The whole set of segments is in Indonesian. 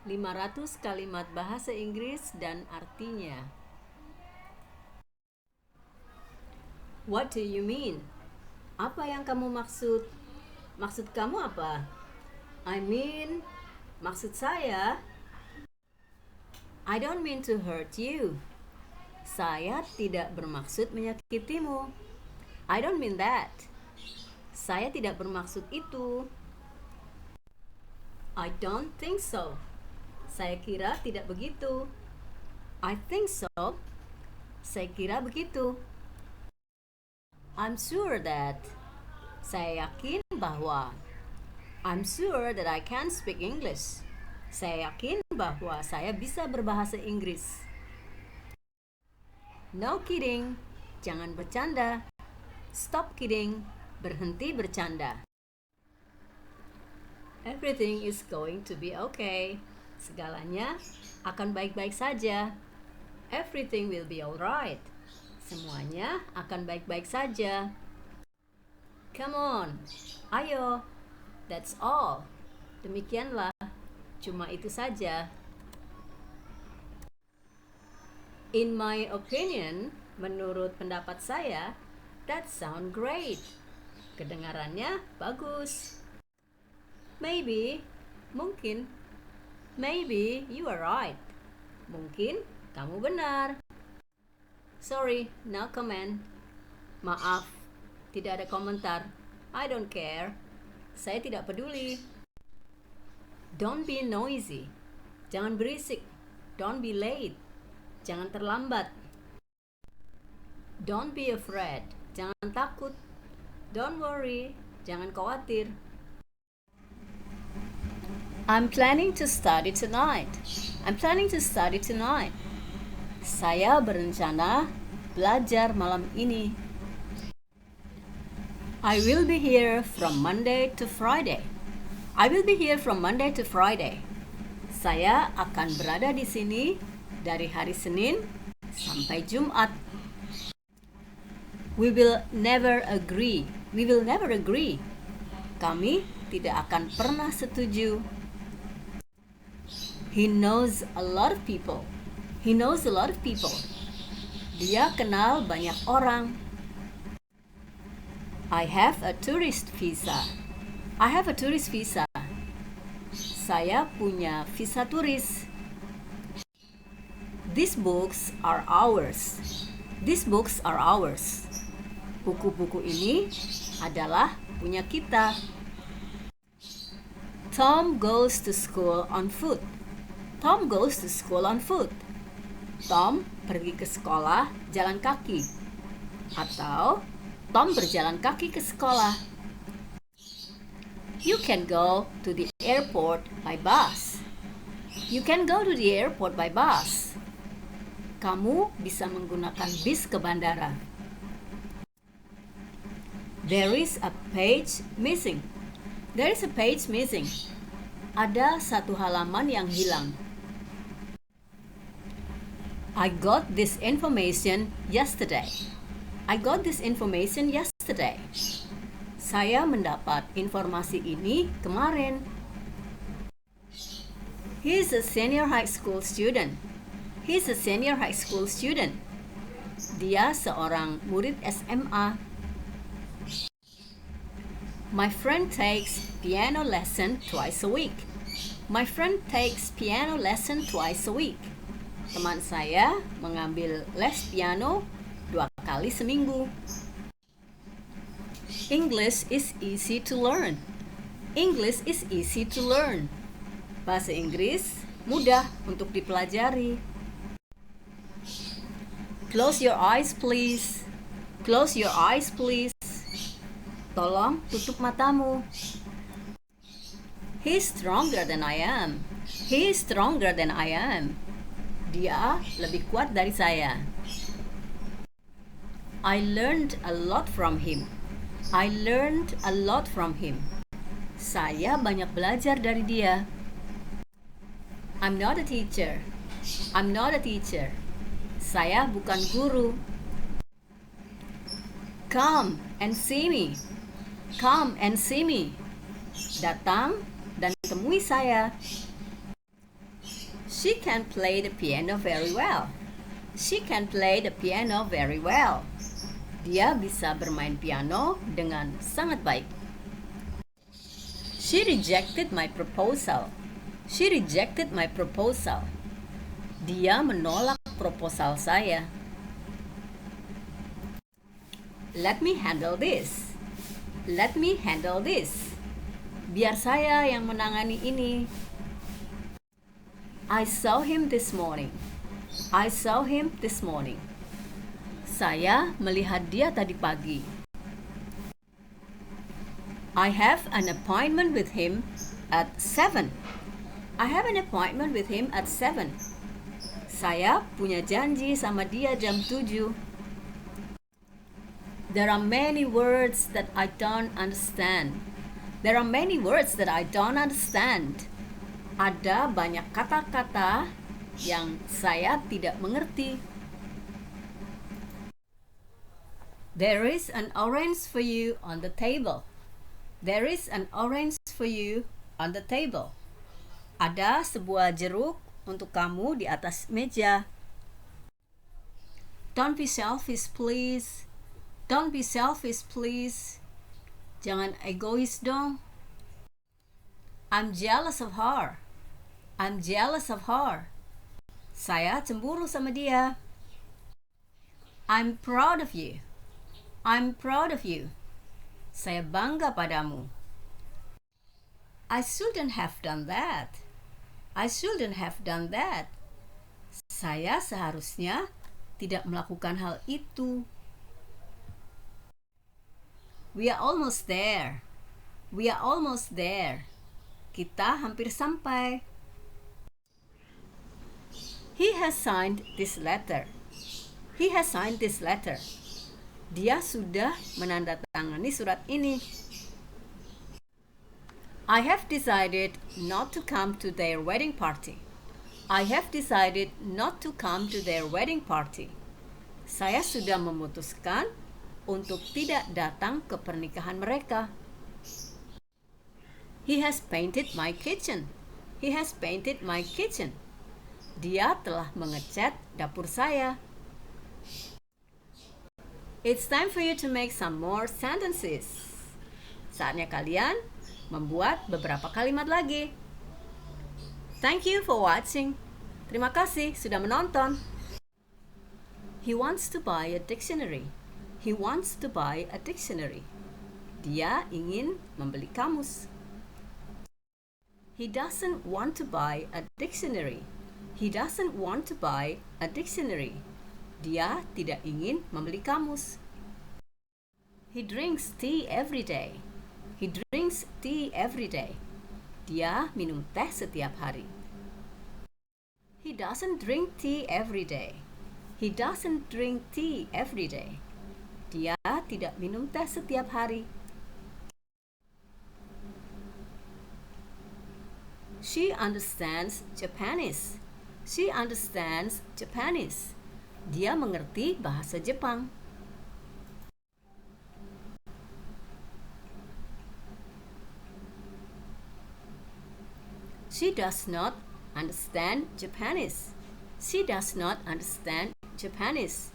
500 kalimat bahasa Inggris dan artinya. What do you mean? Apa yang kamu maksud? Maksud kamu apa? I mean, maksud saya, I don't mean to hurt you. Saya tidak bermaksud menyakitimu. I don't mean that. Saya tidak bermaksud itu. I don't think so. Saya kira tidak begitu. I think so. Saya kira begitu. I'm sure that. Saya yakin bahwa. I'm sure that I can speak English. Saya yakin bahwa saya bisa berbahasa Inggris. No kidding. Jangan bercanda. Stop kidding. Berhenti bercanda. Everything is going to be okay. Segalanya akan baik-baik saja. Everything will be alright. Semuanya akan baik-baik saja. Come on, ayo. That's all. Demikianlah. Cuma itu saja. In my opinion, menurut pendapat saya, that sound great. Kedengarannya bagus. Maybe, mungkin. Maybe you are right. Mungkin kamu benar. Sorry, no comment. Maaf, tidak ada komentar. I don't care. Saya tidak peduli. Don't be noisy. Jangan berisik. Don't be late. Jangan terlambat. Don't be afraid. Jangan takut. Don't worry. Jangan khawatir. I'm planning to study tonight. I'm planning to study tonight. Saya berencana belajar malam ini. I will be here from Monday to Friday. I will be here from Monday to Friday. Saya akan berada di sini dari hari Senin sampai Jumat. We will never agree. We will never agree. Kami tidak akan pernah setuju. He knows a lot of people. He knows a lot of people. Dia kenal banyak orang. I have a tourist visa. I have a tourist visa. Saya punya visa turis. These books are ours. These books are ours. Buku-buku ini adalah punya kita. Tom goes to school on foot. Tom goes to school on foot. Tom pergi ke sekolah jalan kaki. Atau Tom berjalan kaki ke sekolah. You can go to the airport by bus. You can go to the airport by bus. Kamu bisa menggunakan bis ke bandara. There is a page missing. There is a page missing. Ada satu halaman yang hilang. I got this information yesterday. I got this information yesterday. Saya mendapat informasi ini kemarin. He's a senior high school student. He's a senior high school student. Dia seorang murid SMA. My friend takes piano lesson twice a week. My friend takes piano lesson twice a week. Teman saya mengambil les piano 2 kali seminggu. English is easy to learn. English is easy to learn. Bahasa Inggris mudah untuk dipelajari. Close your eyes, please. Close your eyes, please. Tolong tutup matamu. He's stronger than I am. He is stronger than I am. Dia lebih kuat dari saya. I learned a lot from him. I learned a lot from him. Saya banyak belajar dari dia. I'm not a teacher. I'm not a teacher. Saya bukan guru. Come and see me. Come and see me. Datang dan temui saya. She can play the piano very well. She can play the piano very well. Dia bisa bermain piano dengan sangat baik. She rejected my proposal. She rejected my proposal. Dia menolak proposal saya. Let me handle this. Let me handle this. Biar saya yang menangani ini. I saw him this morning. I saw him this morning. Saya melihat dia tadi pagi. I have an appointment with him at 7. I have an appointment with him at 7. Saya punya janji sama dia jam 7. There are many words that I don't understand. There are many words that I don't understand. Ada banyak kata-kata yang saya tidak mengerti. There is an orange for you on the table. There is an orange for you on the table. Ada sebuah jeruk untuk kamu di atas meja. Don't be selfish, please. Don't be selfish, please. Jangan egois dong. I'm jealous of her. I'm jealous of her. Saya cemburu sama dia. I'm proud of you. I'm proud of you. Saya bangga padamu. I shouldn't have done that. I shouldn't have done that. Saya seharusnya tidak melakukan hal itu. We are almost there. We are almost there. Kita hampir sampai. He has signed this letter. He has signed this letter. Dia sudah menandatangani surat ini. I have decided not to come to their wedding party. I have decided not to come to their wedding party. Saya sudah memutuskan untuk tidak datang ke pernikahan mereka. He has painted my kitchen. He has painted my kitchen. Dia telah mengecat dapur saya. It's time for you to make some more sentences. Saatnya kalian membuat beberapa kalimat lagi. Thank you for watching. Terima kasih sudah menonton. He wants to buy a dictionary. He wants to buy a dictionary. Dia ingin membeli kamus. He doesn't want to buy a dictionary. He doesn't want to buy a dictionary. Dia tidak ingin membeli kamus. He drinks tea every day. He drinks tea every day. Dia minum teh setiap hari. He doesn't drink tea every day. He doesn't drink tea every day. Dia tidak minum teh setiap hari. She understands Japanese. She understands Japanese. Dia mengerti bahasa Jepang. She does not understand Japanese. She does not understand Japanese.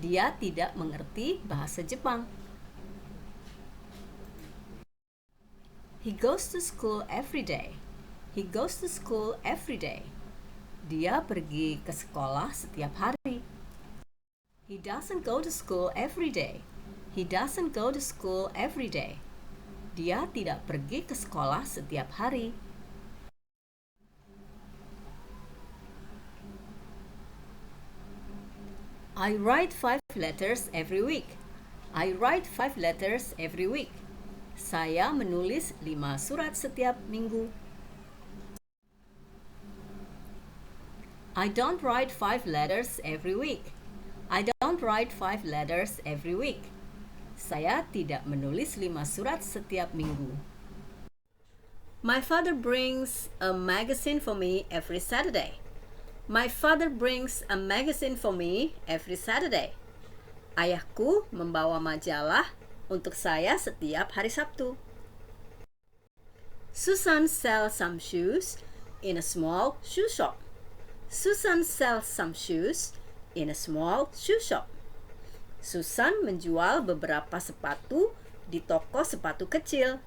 Dia tidak mengerti bahasa Jepang. He goes to school every day. He goes to school every day. Dia pergi ke sekolah setiap hari. He doesn't go to school every day. He doesn't go to school every day. Dia tidak pergi ke sekolah setiap hari. I write 5 letters every week. I write 5 letters every week. Saya menulis 5 surat setiap minggu. I don't write 5 letters every week. I don't write 5 letters every week. Saya tidak menulis 5 surat setiap minggu. My father brings a magazine for me every Saturday. My father brings a magazine for me every Saturday. Ayahku membawa majalah untuk saya setiap hari Sabtu. Susan sells some shoes in a small shoe shop. Susan sells some shoes in a small shoe shop. Susan menjual beberapa sepatu di toko sepatu kecil.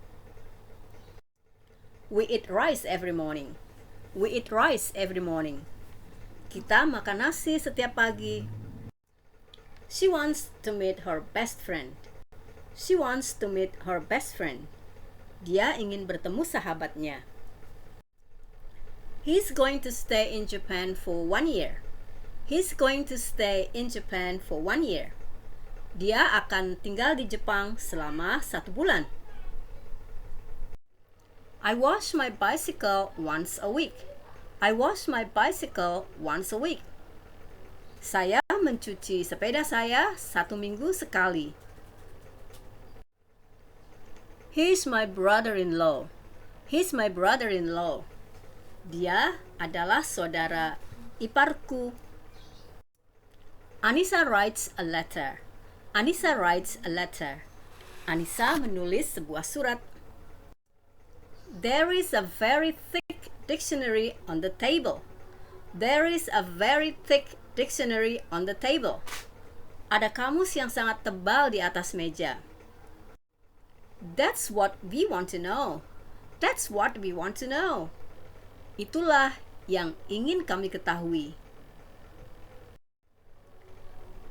We eat rice every morning. We eat rice every morning. Kita makan nasi setiap pagi. She wants to meet her best friend. She wants to meet her best friend. Dia ingin bertemu sahabatnya. He's going to stay in Japan for 1 year. He's going to stay in Japan for 1 year. Dia akan tinggal di Jepang selama 1 bulan. I wash my bicycle once a week. I wash my bicycle once a week. Saya mencuci sepeda saya 1 minggu sekali. He's my brother-in-law. He's my brother-in-law. Dia adalah saudara iparku. Anissa writes a letter. Anissa writes a letter. Anissa menulis sebuah surat. There is a very thick dictionary on the table. There is a very thick dictionary on the table. Ada kamus yang sangat tebal di atas meja. That's what we want to know. That's what we want to know. Itulah yang ingin kami ketahui.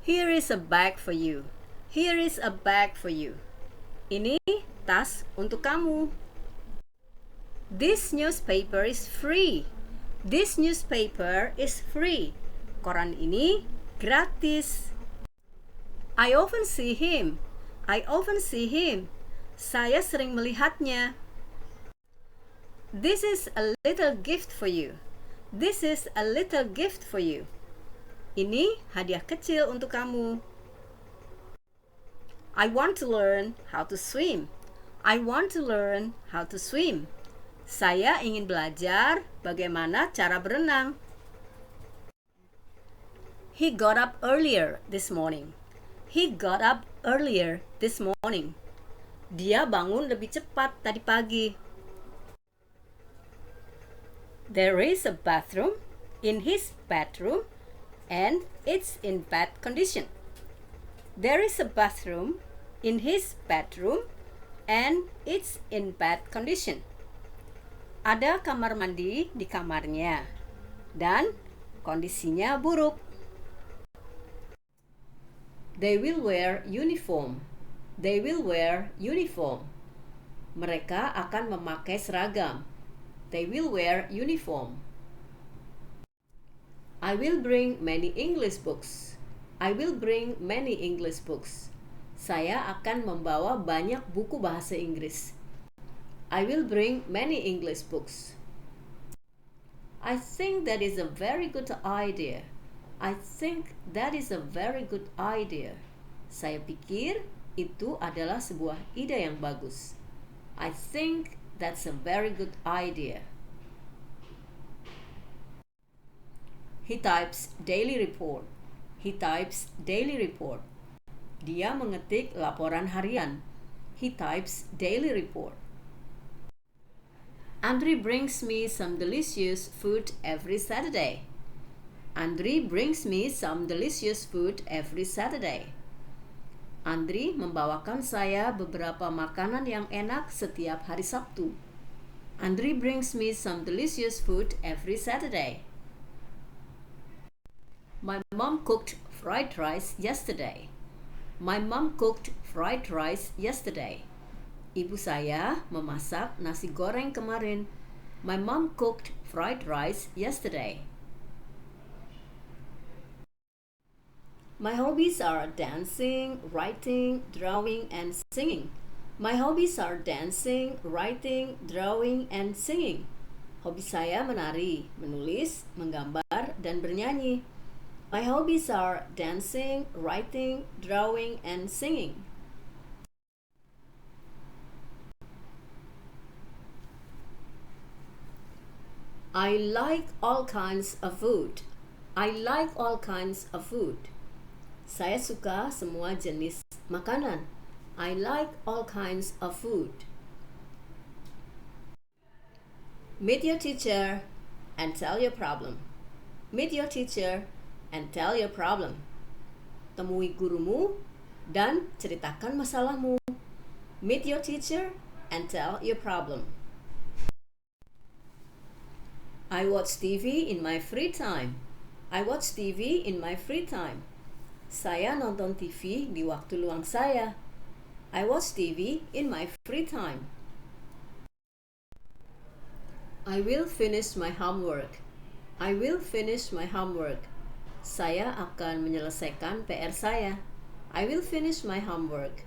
Here is a bag for you. Here is a bag for you. Ini tas untuk kamu. This newspaper is free. This newspaper is free. Koran ini gratis. I often see him. I often see him. Saya sering melihatnya. This is a little gift for you. This is a little gift for you. Ini hadiah kecil untuk kamu. I want to learn how to swim. I want to learn how to swim. Saya ingin belajar bagaimana cara berenang. He got up earlier this morning. He got up earlier this morning. Dia bangun lebih cepat tadi pagi. There is a bathroom in his bedroom and it's in bad condition. There is a bathroom in his bedroom and it's in bad condition. Ada kamar mandi di kamarnya dan kondisinya buruk. They will wear uniform. They will wear uniform. Mereka akan memakai seragam. They will wear uniform. I will bring many English books. I will bring many English books. Saya akan membawa banyak buku bahasa Inggris. I will bring many English books. I think that is a very good idea. I think that is a very good idea. Saya pikir itu adalah sebuah ide yang bagus. I think that's a very good idea. He types daily report. He types daily report. Dia mengetik laporan harian. He types daily report. Andri brings me some delicious food every Saturday. Andri brings me some delicious food every Saturday. Andri membawakan saya beberapa makanan yang enak setiap hari Sabtu. Andri brings me some delicious food every Saturday. My mom cooked fried rice yesterday. My mom cooked fried rice yesterday. Ibu saya memasak nasi goreng kemarin. My mom cooked fried rice yesterday. My hobbies are dancing, writing, drawing, and singing. My hobbies are dancing, writing, drawing, and singing. Hobi saya menari, menulis, menggambar, dan bernyanyi. My hobbies are dancing, writing, drawing, and singing. I like all kinds of food. I like all kinds of food. Saya suka semua jenis makanan. I like all kinds of food. Meet your teacher and tell your problem. Meet your teacher and tell your problem. Temui gurumu dan ceritakan masalahmu. Meet your teacher and tell your problem. I watch TV in my free time. I watch TV in my free time. Saya nonton TV di waktu luang saya. I watch TV in my free time. I will finish my homework. I will finish my homework. Saya akan menyelesaikan PR saya. I will finish my homework.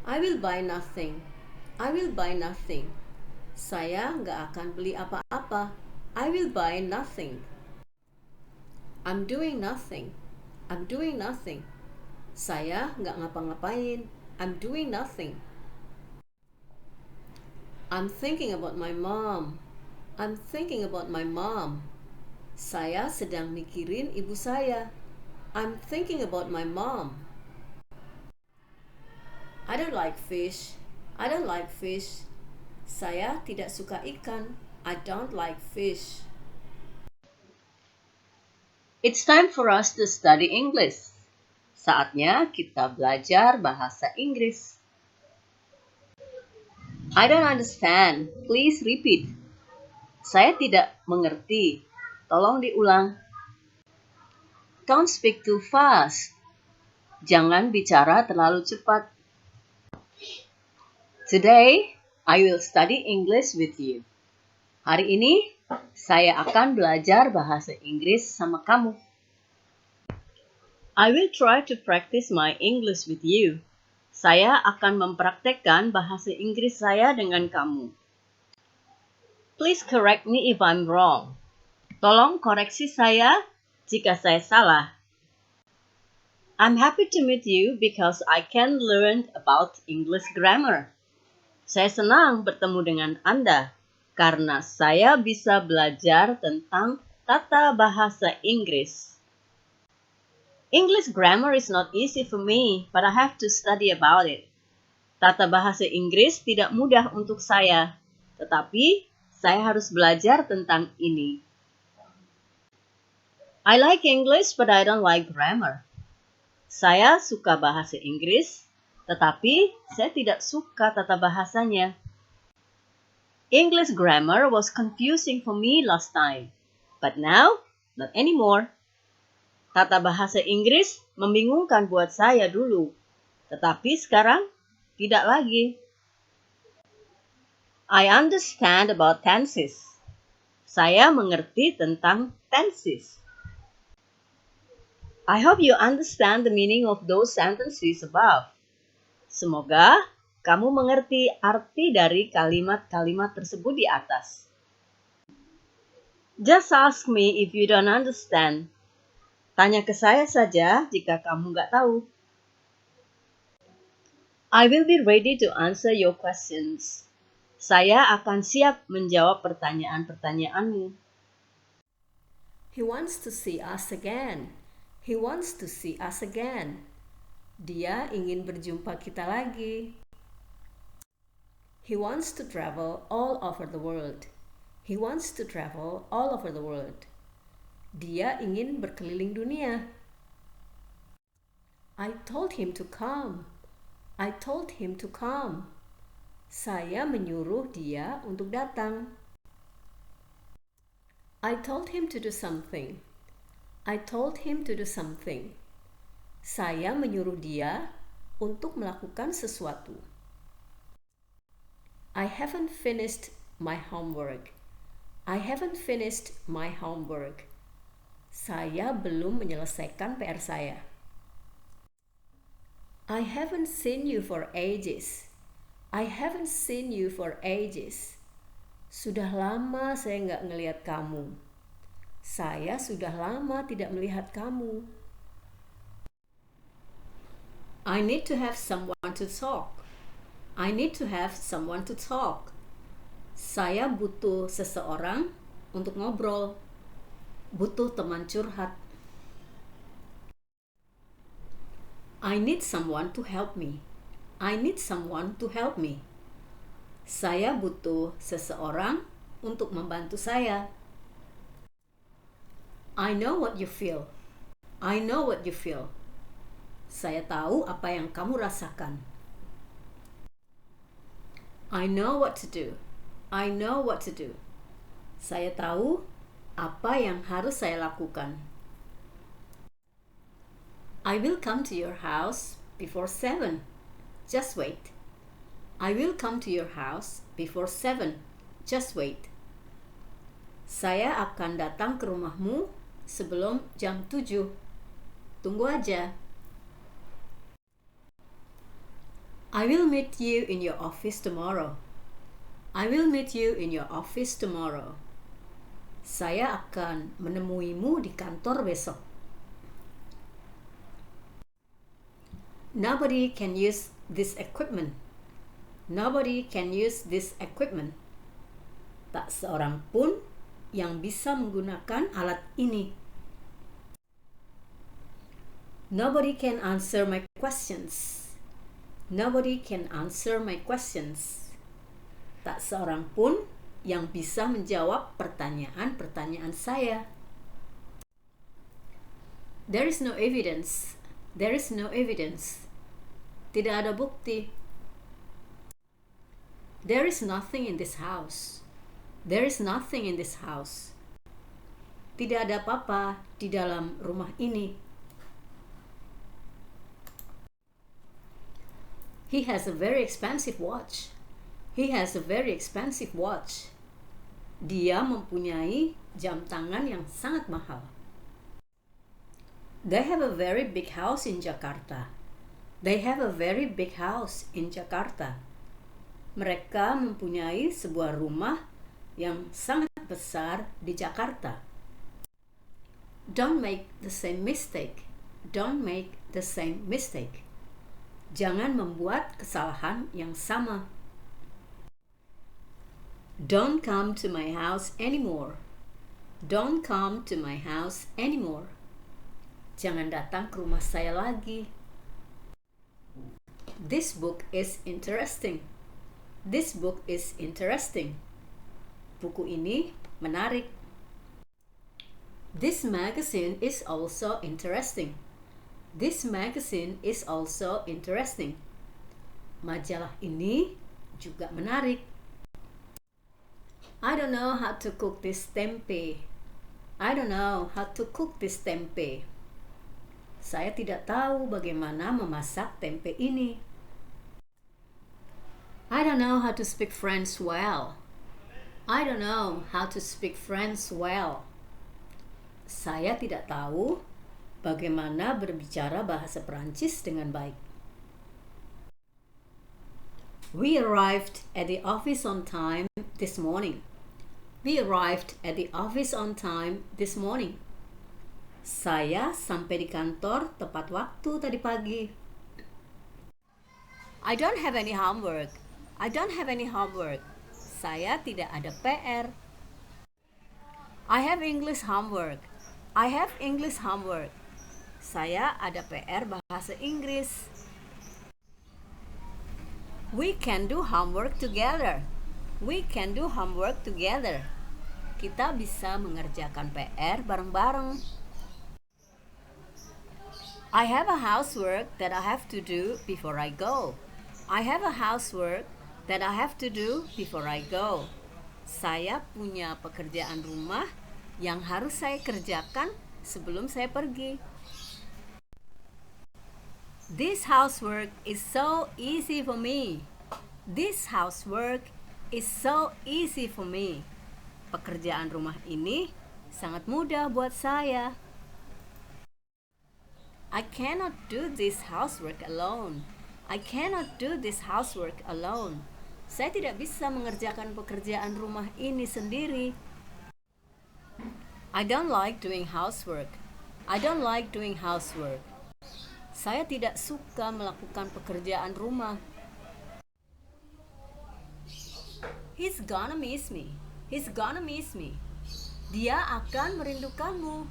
I will buy nothing. I will buy nothing. Saya nggak akan beli apa-apa. I will buy nothing. I'm doing nothing. I'm doing nothing. Saya nggak ngapa-ngapain. I'm doing nothing. I'm thinking about my mom. I'm thinking about my mom. Saya sedang mikirin ibu saya. I'm thinking about my mom. I don't like fish. I don't like fish. Saya tidak suka ikan. I don't like fish. It's time for us to study English. Saatnya kita belajar bahasa Inggris. I don't understand. Please repeat. Saya tidak mengerti. Tolong diulang. Don't speak too fast. Jangan bicara terlalu cepat. Today, I will study English with you. Hari ini, saya akan belajar bahasa Inggris sama kamu. I will try to practice my English with you. Saya akan mempraktekkan bahasa Inggris saya dengan kamu. Please correct me if I'm wrong. Tolong koreksi saya jika saya salah. I'm happy to meet you because I can learn about English grammar. Saya senang bertemu dengan Anda karena saya bisa belajar tentang tata bahasa Inggris. English grammar is not easy for me, but I have to study about it. Tata bahasa Inggris tidak mudah untuk saya, tetapi saya harus belajar tentang ini. I like English, but I don't like grammar. Saya suka bahasa Inggris, tetapi saya tidak suka tata bahasanya. English grammar was confusing for me last time, but now, not anymore. Tata bahasa Inggris membingungkan buat saya dulu, tetapi sekarang tidak lagi. I understand about tenses. Saya mengerti tentang tenses. I hope you understand the meaning of those sentences above. Semoga kamu mengerti arti dari kalimat-kalimat tersebut di atas. Just ask me if you don't understand. Tanya ke saya saja jika kamu nggak tahu. I will be ready to answer your questions. Saya akan siap menjawab pertanyaan-pertanyaanmu. He wants to see us again. He wants to see us again. Dia ingin berjumpa kita lagi. He wants to travel all over the world. He wants to travel all over the world. Dia ingin berkeliling dunia. I told him to come. I told him to come. Saya menyuruh dia untuk datang. I told him to do something. I told him to do something. Saya menyuruh dia untuk melakukan sesuatu. I haven't finished my homework. I haven't finished my homework. Saya belum menyelesaikan PR saya. I haven't seen you for ages. I haven't seen you for ages. Sudah lama saya nggak ngelihat kamu. Saya sudah lama tidak melihat kamu. I need to have someone to talk. I need to have someone to talk. Saya butuh seseorang untuk ngobrol. Butuh teman curhat. I need someone to help me. I need someone to help me. Saya butuh seseorang untuk membantu saya. I know what you feel. I know what you feel. Saya tahu apa yang kamu rasakan. I know what to do. I know what to do. Saya tahu apa yang harus saya lakukan. I will come to your house before 7. Just wait. I will come to your house before 7. Just wait. Saya akan datang ke rumahmu sebelum jam 7. Tunggu aja. I will meet you in your office tomorrow. I will meet you in your office tomorrow. Saya akan menemuimu di kantor besok. Nobody can use this equipment. Nobody can use this equipment. Tak seorang pun yang bisa menggunakan alat ini. Nobody can answer my questions. Nobody can answer my questions. Tak seorang pun yang bisa menjawab pertanyaan-pertanyaan saya. There is no evidence. There is no evidence. Tidak ada bukti. There is nothing in this house. There is nothing in this house. Tidak ada apa-apa di dalam rumah ini. He has a very expensive watch. He has a very expensive watch. Dia mempunyai jam tangan yang sangat mahal. They have a very big house in Jakarta. They have a very big house in Jakarta. Mereka mempunyai sebuah rumah yang sangat besar di Jakarta. Don't make the same mistake. Don't make the same mistake. Jangan membuat kesalahan yang sama. Don't come to my house anymore. Don't come to my house anymore. Jangan datang ke rumah saya lagi. This book is interesting. This book is interesting. Buku ini menarik. This magazine is also interesting. This magazine is also interesting. Majalah ini juga menarik. I don't know how to cook this tempe. I don't know how to cook this tempe. Saya tidak tahu bagaimana memasak tempe ini. I don't know how to speak French well. I don't know how to speak French well. Saya tidak tahu bagaimana berbicara bahasa Perancis dengan baik. We arrived at the office on time this morning. We arrived at the office on time this morning. Saya sampai di kantor tepat waktu tadi pagi. I don't have any homework. I don't have any homework. Saya tidak ada PR. I have English homework. I have English homework. Saya ada PR bahasa Inggris. We can do homework together. We can do homework together. Kita bisa mengerjakan PR bareng-bareng. I have a housework that I have to do before I go. I have a housework that I have to do before I go. Saya punya pekerjaan rumah yang harus saya kerjakan sebelum saya pergi. This housework is so easy for me. This housework is so easy for me. Pekerjaan rumah ini sangat mudah buat saya. I cannot do this housework alone. I cannot do this housework alone. Saya tidak bisa mengerjakan pekerjaan rumah ini sendiri. I don't like doing housework. I don't like doing housework. Saya tidak suka melakukan pekerjaan rumah. He's gonna miss me. He's gonna miss me. Dia akan merindukanmu.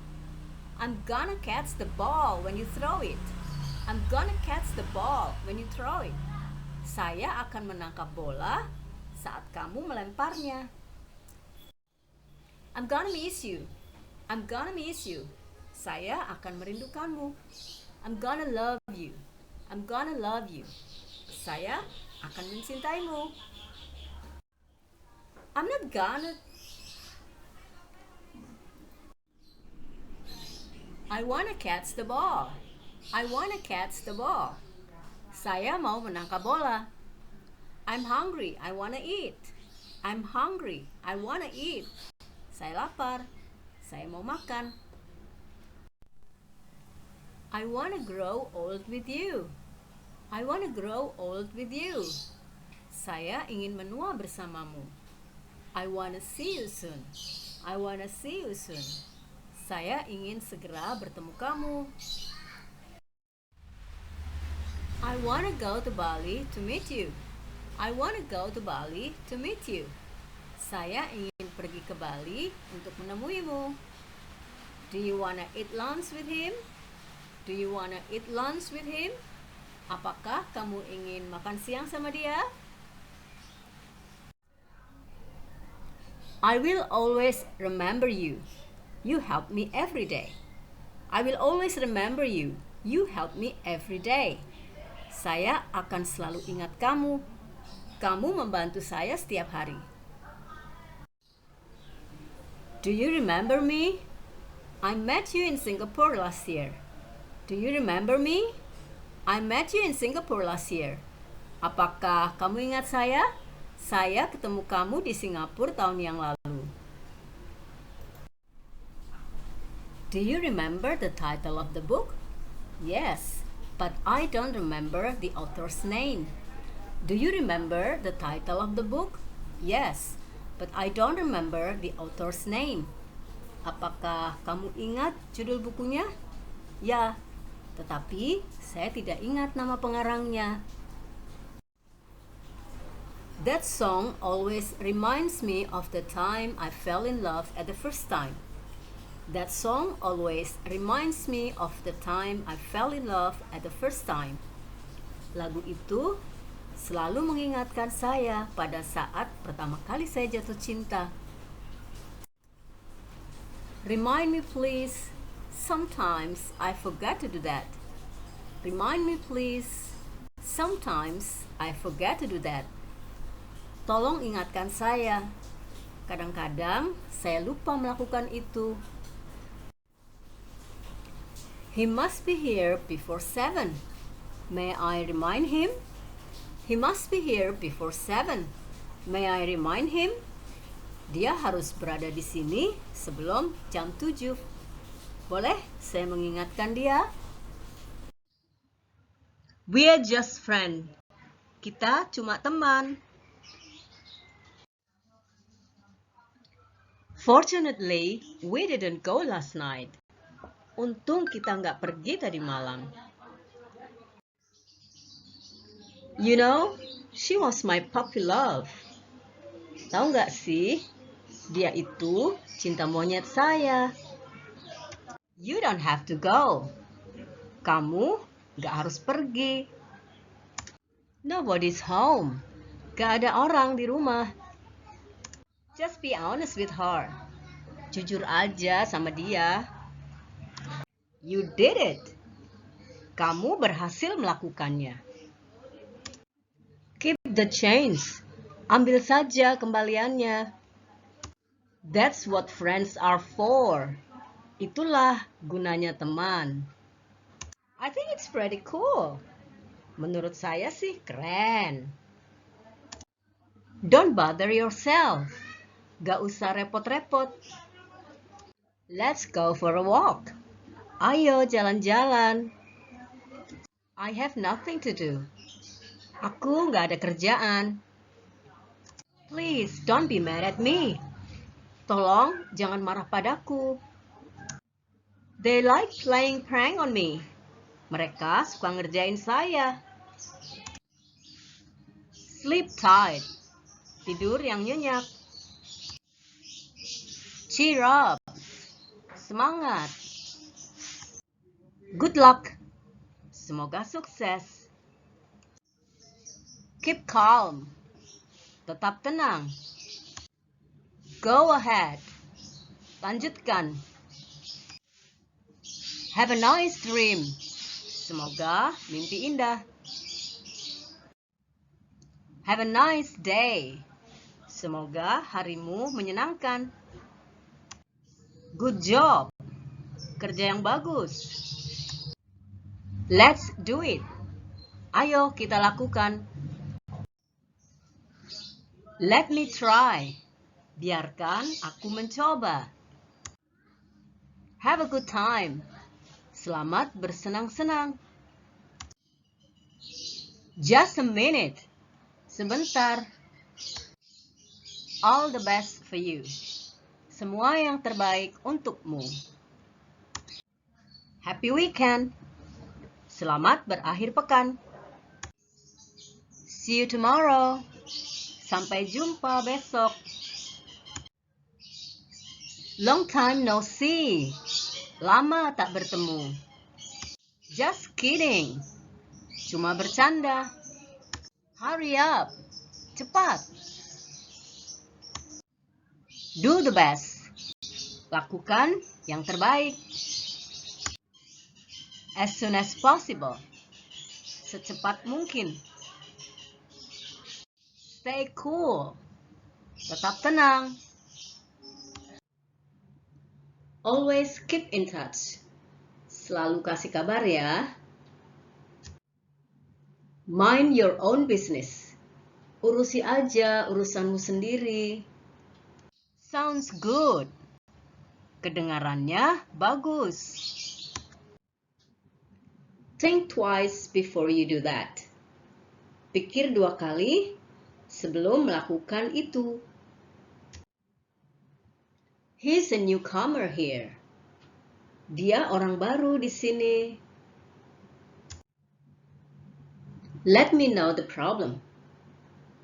I'm gonna catch the ball when you throw it. I'm gonna catch the ball when you throw it. Saya akan menangkap bola saat kamu melemparnya. I'm gonna miss you. I'm gonna miss you. Saya akan merindukanmu. I'm gonna love you. I'm gonna love you. Saya akan mencintaimu. I'm not gonna. I wanna catch the ball. I wanna catch the ball. Saya mau menangkap bola. I'm hungry. I wanna eat. I'm hungry. I wanna eat. Saya lapar. Saya mau makan. I wanna grow old with you. I wanna grow old with you. Saya ingin menua bersamamu. I wanna see you soon. I wanna see you soon. Saya ingin segera bertemu kamu. I wanna go to Bali to meet you. I wanna go to Bali to meet you. Saya ingin pergi ke Bali untuk menemuimu. Do you wanna eat lunch with him? Do you wanna eat lunch with him? Apakah kamu ingin makan siang sama dia? I will always remember you. You help me every day. I will always remember you. You help me every day. Saya akan selalu ingat kamu. Kamu membantu saya setiap hari. Do you remember me? I met you in Singapore last year. Do you remember me? I met you in Singapore last year. Apakah kamu ingat saya? Saya ketemu kamu di Singapura tahun yang lalu. Do you remember the title of the book? Yes, but I don't remember the author's name. Do you remember the title of the book? Yes, but I don't remember the author's name. Apakah kamu ingat judul bukunya? Ya, tetapi saya tidak ingat nama pengarangnya. That song always reminds me of the time I fell in love at the first time. That song always reminds me of the time I fell in love at the first time. Lagu itu selalu mengingatkan saya pada saat pertama kali saya jatuh cinta. Remind me please. Sometimes I forget to do that. Remind me please. Sometimes I forget to do that. Tolong ingatkan saya. Kadang-kadang saya lupa melakukan itu. He must be here before 7. May I remind him? He must be here before 7. May I remind him? Dia harus berada di sini sebelum jam 7. Boleh saya mengingatkan dia? We're just friends. Kita cuma teman. Fortunately, we didn't go last night. Untung kita nggak pergi tadi malam. You know, she was my puppy love. Tahu nggak sih, dia itu cinta monyet saya. You don't have to go. Kamu nggak harus pergi. Nobody's home. Gak ada orang di rumah. Just be honest with her. Jujur aja sama dia. You did it. Kamu berhasil melakukannya. Keep the change. Ambil saja kembaliannya. That's what friends are for. Itulah gunanya teman. I think it's pretty cool. Menurut saya sih keren. Don't bother yourself. Gak usah repot-repot. Let's go for a walk. Ayo jalan-jalan. I have nothing to do. Aku gak ada kerjaan. Please don't be mad at me. Tolong jangan marah padaku. They like playing prank on me. Mereka suka ngerjain saya. Sleep tight. Tidur yang nyenyak. Cheer up. Semangat. Good luck. Semoga sukses. Keep calm. Tetap tenang. Go ahead. Lanjutkan. Have a nice dream. Semoga mimpi indah. Have a nice day. Semoga harimu menyenangkan. Good job. Kerja yang bagus. Let's do it. Ayo kita lakukan. Let me try. Biarkan aku mencoba. Have a good time. Selamat bersenang-senang. Just a minute. Sebentar. All the best for you. Semua yang terbaik untukmu. Happy weekend. Selamat berakhir pekan. See you tomorrow. Sampai jumpa besok. Long time no see. Lama tak bertemu. Just kidding. Cuma bercanda. Hurry up. Cepat. Do the best. Lakukan yang terbaik. As soon as possible. Secepat mungkin. Stay cool. Tetap tenang. Always keep in touch. Selalu kasih kabar ya. Mind your own business. Urusi aja urusanmu sendiri. Sounds good. Kedengarannya bagus. Think twice before you do that. Pikir 2 kali sebelum melakukan itu. He's a newcomer here. Dia orang baru di sini. Let me know the problem.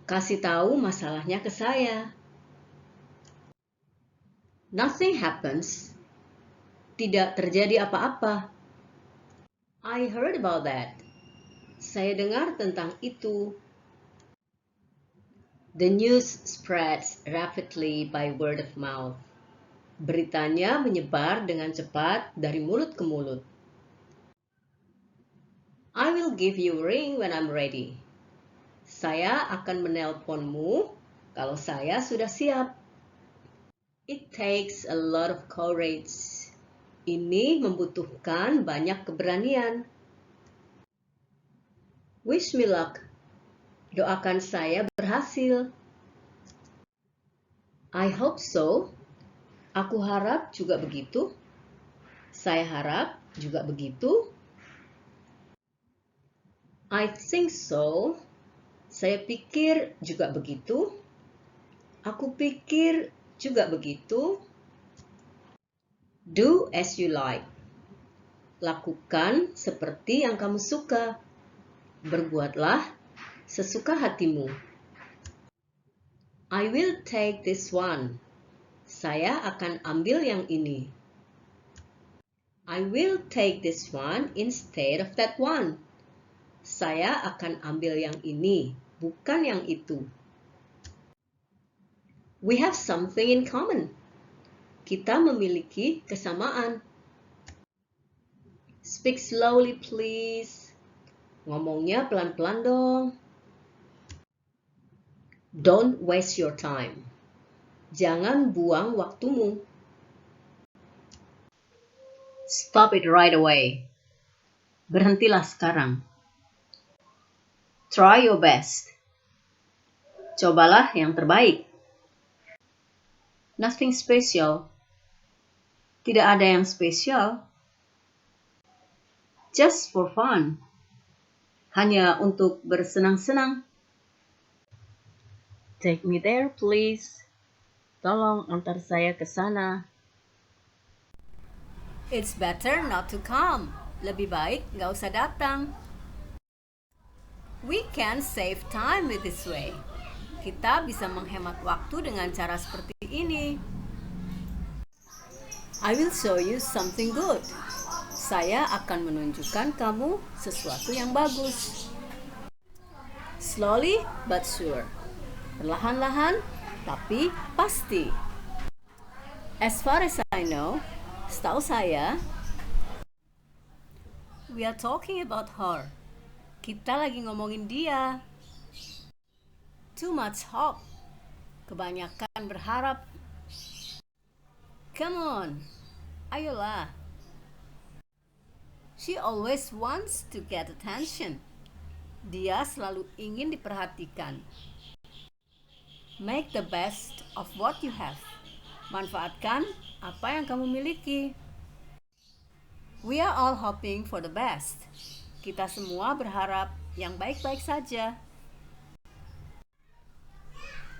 Kasih tahu masalahnya ke saya. Nothing happens. Tidak terjadi apa-apa. I heard about that. Saya dengar tentang itu. The news spreads rapidly by word of mouth. Beritanya menyebar dengan cepat dari mulut ke mulut. I will give you a ring when I'm ready. Saya akan menelponmu kalau saya sudah siap. It takes a lot of courage. Ini membutuhkan banyak keberanian. Wish me luck. Doakan saya berhasil. I hope so. Aku harap juga begitu. Saya harap juga begitu. I think so. Saya pikir juga begitu. Aku pikir juga begitu. Do as you like. Lakukan seperti yang kamu suka. Berbuatlah sesuka hatimu. I will take this one. Saya akan ambil yang ini. I will take this one instead of that one. Saya akan ambil yang ini, bukan yang itu. We have something in common. Kita memiliki kesamaan. Speak slowly, please. Ngomongnya pelan-pelan dong. Don't waste your time. Jangan buang waktumu. Stop it right away. Berhentilah sekarang. Try your best. Cobalah yang terbaik. Nothing special. Tidak ada yang spesial. Just for fun. Hanya untuk bersenang-senang. Take me there, please. Tolong antar saya ke sana. It's better not to come. Lebih baik nggak usah datang. We can save time with this way. Kita bisa menghemat waktu dengan cara seperti ini. I will show you something good. Saya akan menunjukkan kamu sesuatu yang bagus. Slowly but sure. Perlahan-lahan tapi pasti. As far as I know, setahu saya, We are talking about her. Kita lagi ngomongin dia. Too much hope. Kebanyakan berharap. Come on. Ayolah. She always wants to get attention. Dia selalu ingin diperhatikan. Make the best of what you have. Manfaatkan apa yang kamu miliki. We are all hoping for the best. Kita semua berharap yang baik-baik saja.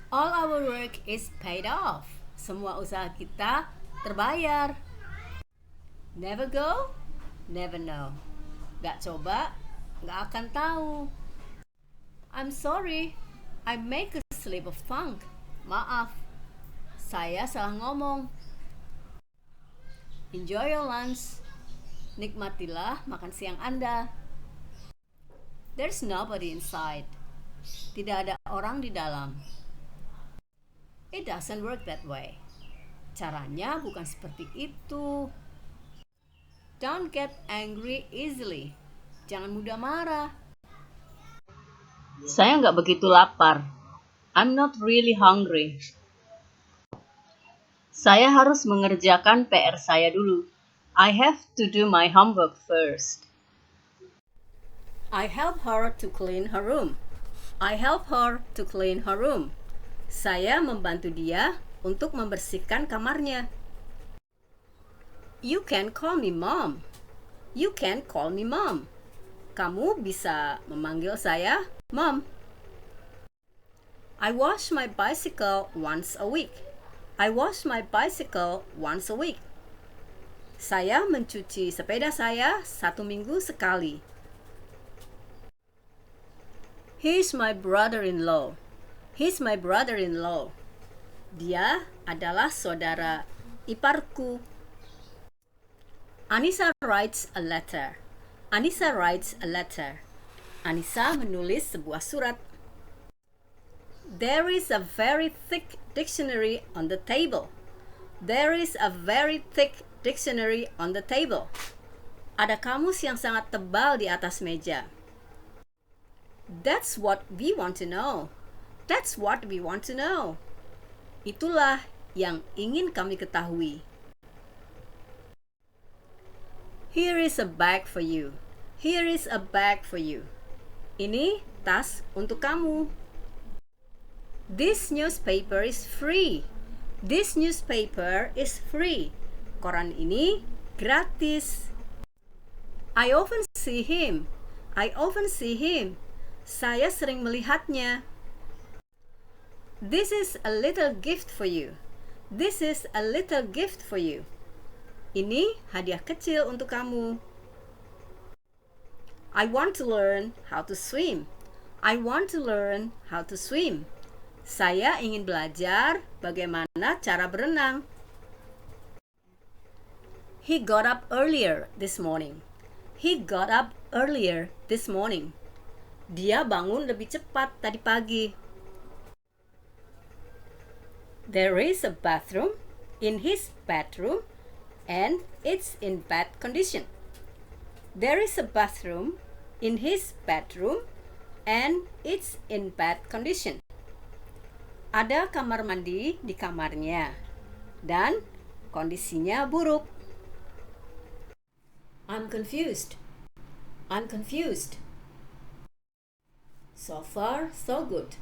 All our work is paid off. Semua usaha kita terbayar. Never go, never know. Gak coba, gak akan tahu. I'm sorry, I make a slip of tongue. Maaf, saya salah ngomong. Enjoy your lunch. Nikmatilah makan siang Anda. There's nobody inside. Tidak ada orang di dalam. It doesn't work that way. Caranya bukan seperti itu. Don't get angry easily. Jangan mudah marah. Saya nggak begitu lapar. I'm not really hungry. Saya harus mengerjakan PR saya dulu. I have to do my homework first. I help her to clean her room. I help her to clean her room. Saya membantu dia untuk membersihkan kamarnya. You can call me mom. You can call me mom. Kamu bisa memanggil saya mom. I wash my bicycle once a week. I wash my bicycle once a week. Saya mencuci sepeda saya 1 minggu sekali. He's my brother-in-law. He's my brother-in-law. Dia adalah saudara iparku. Anissa writes a letter. Anissa writes a letter. Anissa menulis sebuah surat. There is a very thick dictionary on the table. There is a very thick dictionary on the table. Ada kamus yang sangat tebal di atas meja. That's what we want to know. That's what we want to know. Itulah yang ingin kami ketahui. Here is a bag for you. Here is a bag for you. Ini tas untuk kamu. This newspaper is free. This newspaper is free. Koran ini gratis. I often see him. I often see him. Saya sering melihatnya. This is a little gift for you. This is a little gift for you. Ini hadiah kecil untuk kamu. I want to learn how to swim. I want to learn how to swim. Saya ingin belajar bagaimana cara berenang. He got up earlier this morning. He got up earlier this morning. Dia bangun lebih cepat tadi pagi. There is a bathroom in his bedroom and it's in bad condition. There is a bathroom in his bedroom and it's in bad condition. Ada kamar mandi di kamarnya dan kondisinya buruk. I'm confused. I'm confused. So far, so good.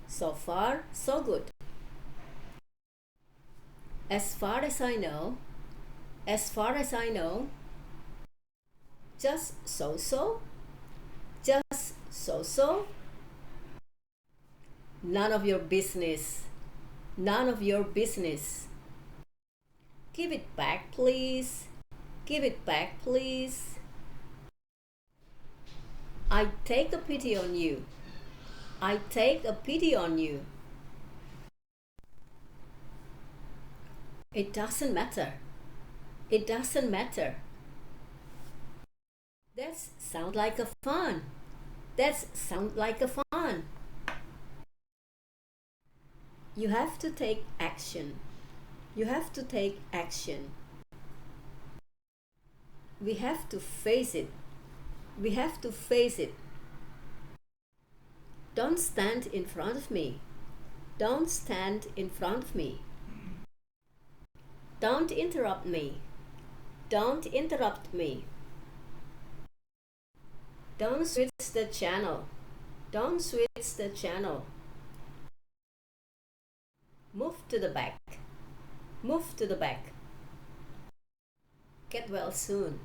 So far, so good. As far as I know, as far as I know, just so-so, just so-so. None of your business, none of your business. Give it back, please. Give it back, please. I take a pity on you. I take a pity on you. It doesn't matter. It doesn't matter. That sounds like a fun. That sounds like a fun. You have to take action. You have to take action. We have to face it. We have to face it. Don't stand in front of me. Don't stand in front of me. Don't interrupt me. Don't interrupt me. Don't switch the channel. Don't switch the channel. Move to the back. Move to the back. Get well soon.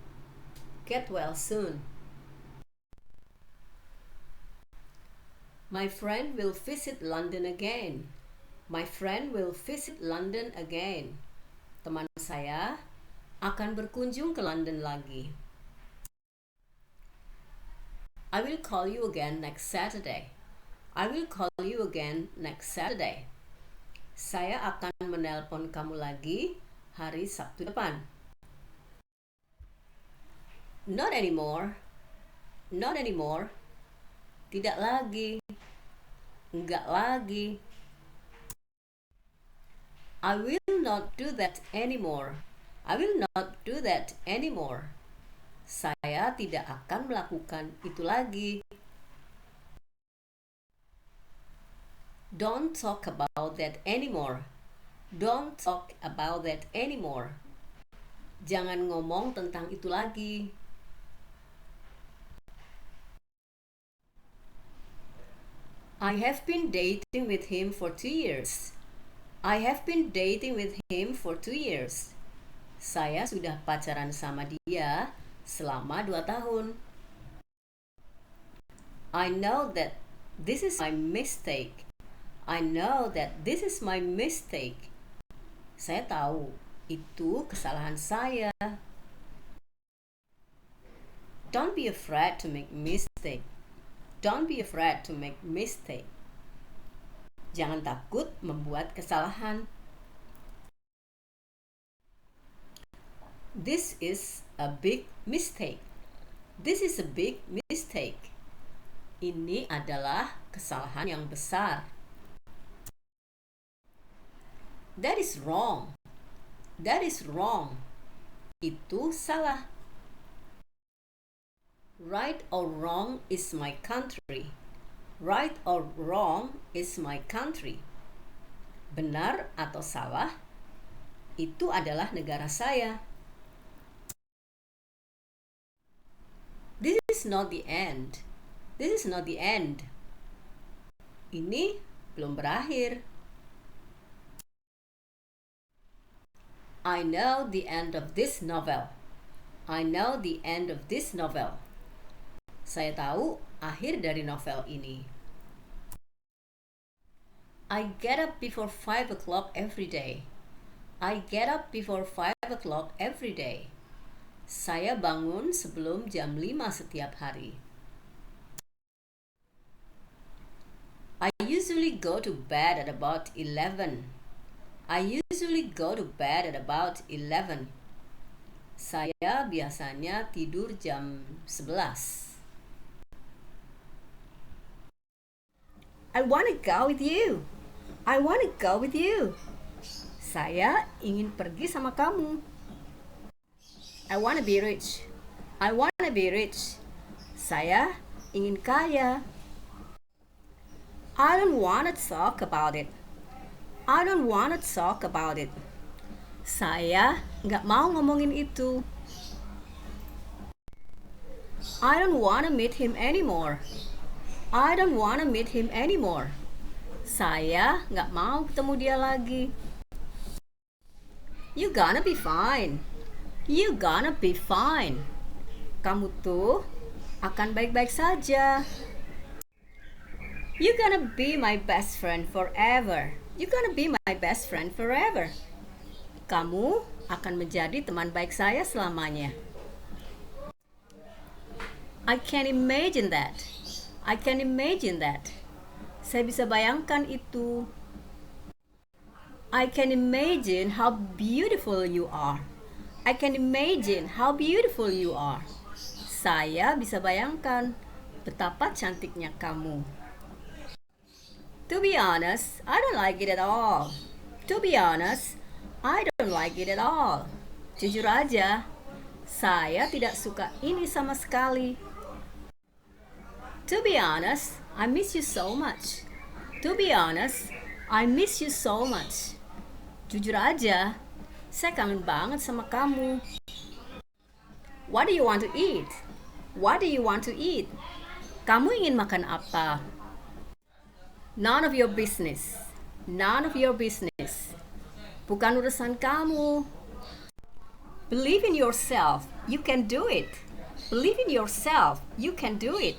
Get well soon. My friend will visit London again. My friend will visit London again. Teman saya akan berkunjung ke London lagi. I will call you again next Saturday. I will call you again next Saturday. Saya akan menelpon kamu lagi hari Sabtu depan. Not anymore. Not anymore. Tidak lagi. Enggak lagi. I will not do that anymore. I will not do that anymore. Saya tidak akan melakukan itu lagi. Don't talk about that anymore. Don't talk about that anymore. Jangan ngomong tentang itu lagi. I have been dating with him for 2 years. I have been dating with him for 2 years. Saya sudah pacaran sama dia selama 2 tahun. I know that this is my mistake. I know that this is my mistake. Saya tahu itu kesalahan saya. Don't be afraid to make mistake. Don't be afraid to make mistake. Jangan takut membuat kesalahan. This is a big mistake. This is a big mistake. Ini adalah kesalahan yang besar. That is wrong. That is wrong. Itu salah. Right or wrong is my country. Right or wrong is my country. Benar atau salah, itu adalah negara saya. This is not the end. This is not the end. Ini belum berakhir. I know the end of this novel. I know the end of this novel. Saya tahu akhir dari novel ini. I get up before 5 o'clock every day. I get up before 5 o'clock every day. Saya bangun sebelum jam 5 setiap hari. I usually go to bed at about 11. I usually go to bed at about 11. Saya biasanya tidur jam 11. I want to go with you. I want to go with you. Saya ingin pergi sama kamu. I want to be rich. I want to be rich. Saya ingin kaya. I don't want to talk about it. I don't want to talk about it. Saya nggak mau ngomongin itu. I don't want to meet him anymore. I don't want to meet him anymore. Saya nggak mau ketemu dia lagi. You gonna be fine. You gonna be fine. Kamu tuh akan baik-baik saja. You gonna be my best friend forever. You gonna be my best friend forever. Kamu akan menjadi teman baik saya selamanya. I can imagine that. I can imagine that. Saya bisa bayangkan itu. I can imagine how beautiful you are. I can imagine how beautiful you are. Saya bisa bayangkan betapa cantiknya kamu. To be honest, I don't like it at all. To be honest, I don't like it at all. Jujur aja, saya tidak suka ini sama sekali. To be honest, I miss you so much. To be honest, I miss you so much. Jujur aja, saya kangen banget sama kamu. What do you want to eat? What do you want to eat? Kamu ingin makan apa? None of your business. None of your business. Bukan urusan kamu. Believe in yourself. You can do it. Believe in yourself. You can do it.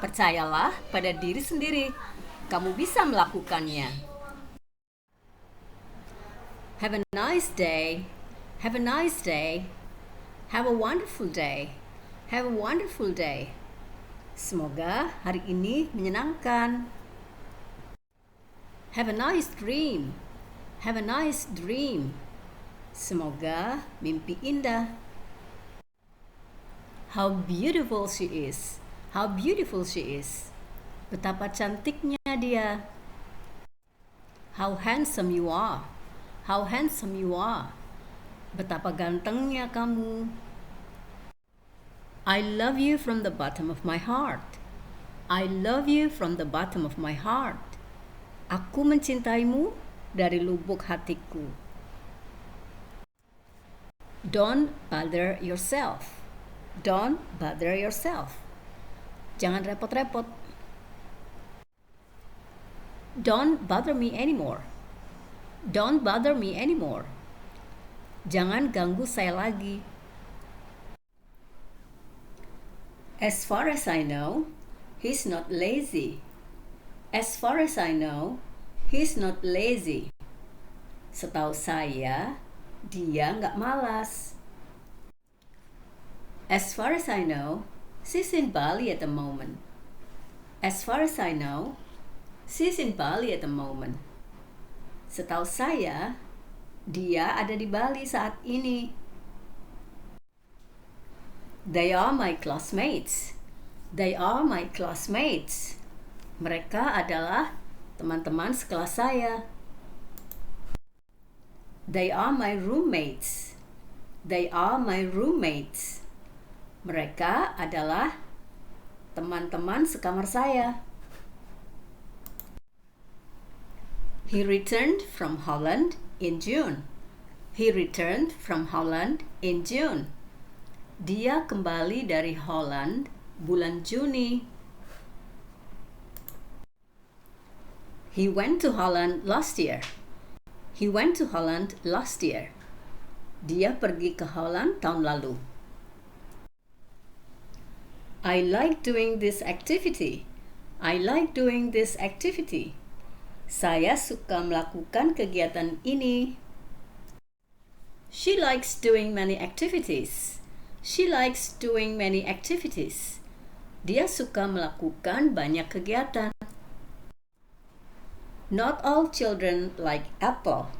Percayalah pada diri sendiri. Kamu bisa melakukannya. Have a nice day. Have a nice day. Have a wonderful day. Have a wonderful day. Semoga hari ini menyenangkan. Have a nice dream. Have a nice dream. Semoga mimpi indah. How beautiful she is. How beautiful she is. Betapa cantiknya dia. How handsome you are. How handsome you are. Betapa gantengnya kamu. I love you from the bottom of my heart. I love you from the bottom of my heart. Aku mencintaimu dari lubuk hatiku. Don't bother yourself. Don't bother yourself. Jangan repot-repot. Don't bother me anymore. Don't bother me anymore. Jangan ganggu saya lagi. As far as I know, he's not lazy. As far as I know, he's not lazy. Setahu saya, dia nggak malas. As far as I know, she's in Bali at the moment. As far as I know, she's in Bali at the moment. Setahu saya, dia ada di Bali saat ini. They are my classmates. They are my classmates. Mereka adalah teman-teman sekelas saya. They are my roommates. They are my roommates. Mereka adalah teman-teman sekamar saya. He returned from Holland in June. He returned from Holland in June. Dia kembali dari Holland bulan Juni. He went to Holland last year. He went to Holland last year. Dia pergi ke Holland tahun lalu. I like doing this activity. I like doing this activity. Saya suka melakukan kegiatan ini. She likes doing many activities. She likes doing many activities. Dia suka melakukan banyak kegiatan. Not all children like apple.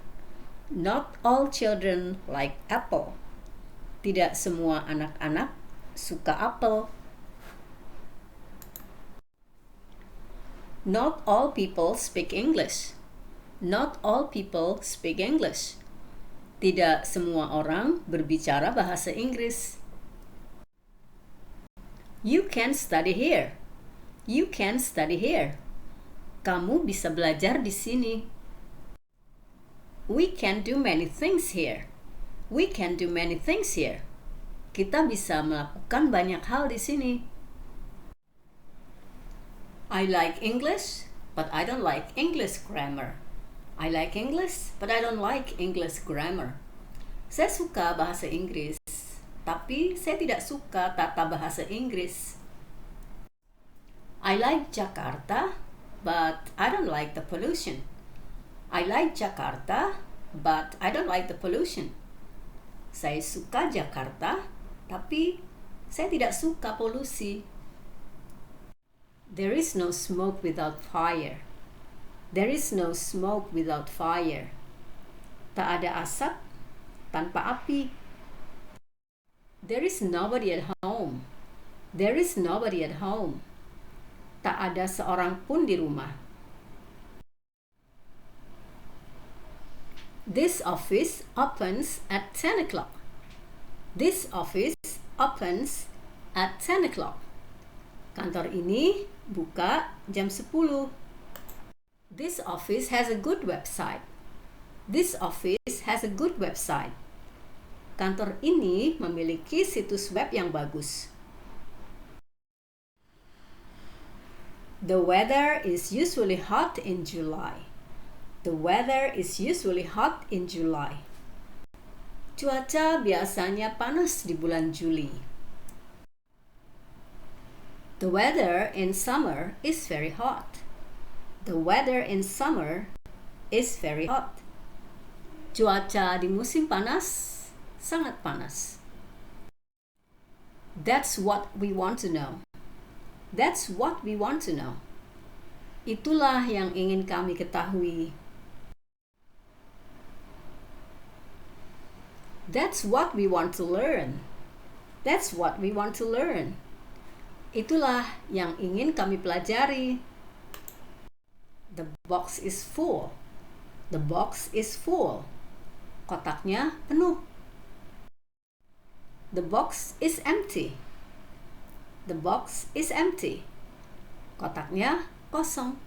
Not all children like apple. Tidak semua anak-anak suka apel. Not all people speak English. Not all people speak English. Tidak semua orang berbicara bahasa Inggris. You can study here. You can study here. Kamu bisa belajar di sini. We can do many things here. We can do many things here. Kita bisa melakukan banyak hal di sini. I like English, but I don't like English grammar. I like English, but I don't like English grammar. Saya suka bahasa Inggris, tapi saya tidak suka tata bahasa Inggris. I like Jakarta, but I don't like the pollution. I like Jakarta, but I don't like the pollution. Saya suka Jakarta, tapi saya tidak suka polusi. There is no smoke without fire. There is no smoke without fire. Tak ada asap tanpa api. There is nobody at home. There is nobody at home. Tak ada seorang pun di rumah. This office opens at 10 o'clock. This office opens at 10 o'clock. Kantor ini buka jam 10. This office has a good website. This office has a good website. Kantor ini memiliki situs web yang bagus. The weather is usually hot in July. The weather is usually hot in July. Cuaca biasanya panas di bulan Juli. The weather in summer is very hot. The weather in summer is very hot. Cuaca di musim panas sangat panas. That's what we want to know. That's what we want to know. Itulah yang ingin kami ketahui. That's what we want to learn. That's what we want to learn. Itulah yang ingin kami pelajari. The box is full. The box is full. Kotaknya penuh. The box is empty. The box is empty. Kotaknya kosong.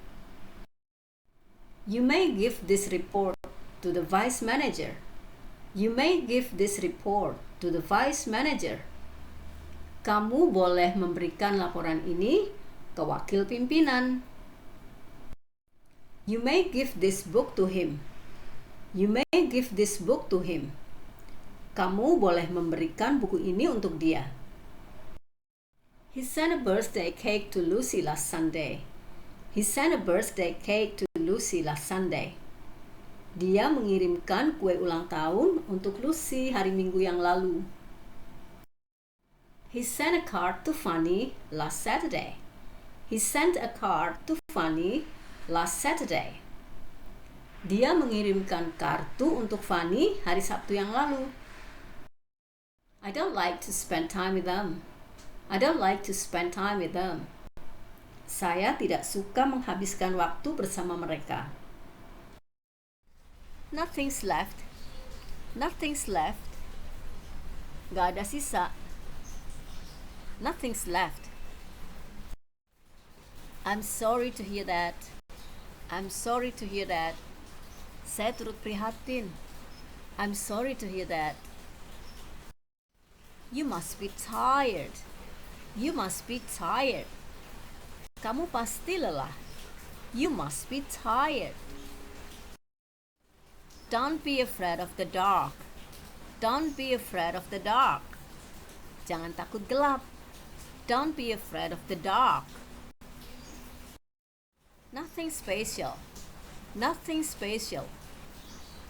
You may give this report to the vice manager. You may give this report to the vice manager. Kamu boleh memberikan laporan ini ke wakil pimpinan. You may give this book to him. You may give this book to him. Kamu boleh memberikan buku ini untuk dia. He sent a birthday cake to Lucy last Sunday. He sent a birthday cake to Lucy last Sunday. Dia mengirimkan kue ulang tahun untuk Lucy hari Minggu yang lalu. He sent a card to Fanny last Saturday. He sent a card to Fanny last Saturday. Dia mengirimkan kartu untuk Fanny hari Sabtu yang lalu. I don't like to spend time with them. I don't like to spend time with them. Saya tidak suka menghabiskan waktu bersama mereka. Nothing's left. Nothing's left. Gak ada sisa. Nothing's left. I'm sorry to hear that. I'm sorry to hear that. Saya turut prihatin. I'm sorry to hear that. You must be tired. You must be tired. Kamu pasti lelah. You must be tired. Don't be afraid of the dark. Don't be afraid of the dark. Jangan takut gelap. Don't be afraid of the dark. Nothing special. Nothing special.